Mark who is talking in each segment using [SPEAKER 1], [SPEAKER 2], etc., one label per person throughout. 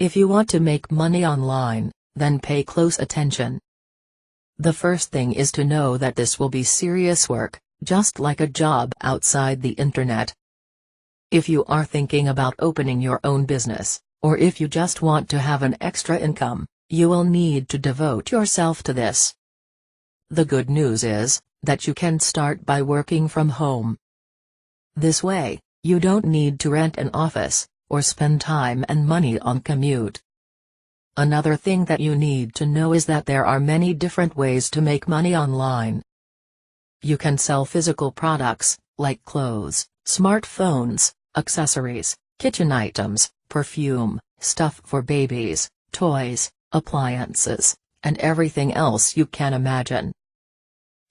[SPEAKER 1] If you want to make money online, then pay close attention. The first thing is to know that this will be serious work, just like a job outside the internet. If you are thinking about opening your own business, or if you just want to have an extra income, you will need to devote yourself to this. The good news is that you can start by working from home. This way, you don't need to rent an office, or spend time and money on commute. Another thing that you need to know is that there are many different ways to make money online. You can sell physical products, like clothes, smartphones, accessories, kitchen items, perfume, stuff for babies, toys, appliances, and everything else you can imagine.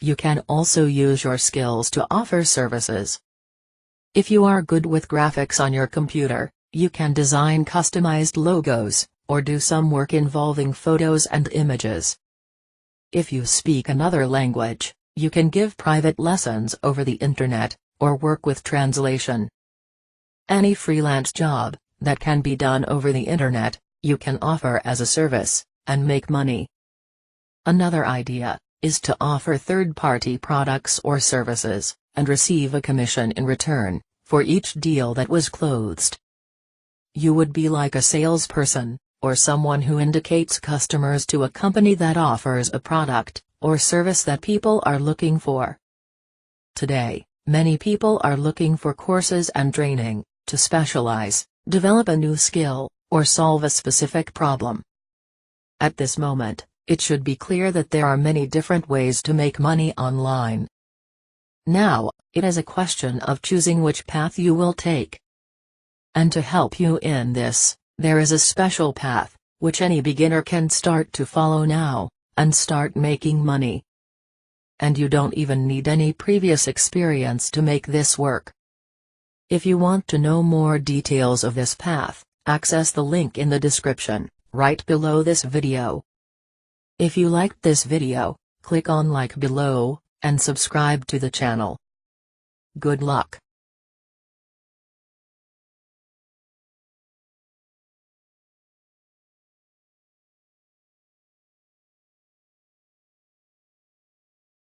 [SPEAKER 1] You can also use your skills to offer services. If you are good with graphics on your computer, you can design customized logos, or do some work involving photos and images. If you speak another language, you can give private lessons over the internet, or work with translation. Any freelance job that can be done over the internet, you can offer as a service, and make money. Another idea is to offer third-party products or services, and receive a commission in return for each deal that was closed. You would be like a salesperson, or someone who indicates customers to a company that offers a product or service that people are looking for. Today, many people are looking for courses and training to specialize, develop a new skill, or solve a specific problem. At this moment, it should be clear that there are many different ways to make money online. Now, it is a question of choosing which path you will take. And to help you in this, there is a special path, which any beginner can start to follow now, and start making money. And you don't even need any previous experience to make this work. If you want to know more details of this path, access the link in the description, right below this video. If you liked this video, click on like below, and subscribe to the channel. Good luck.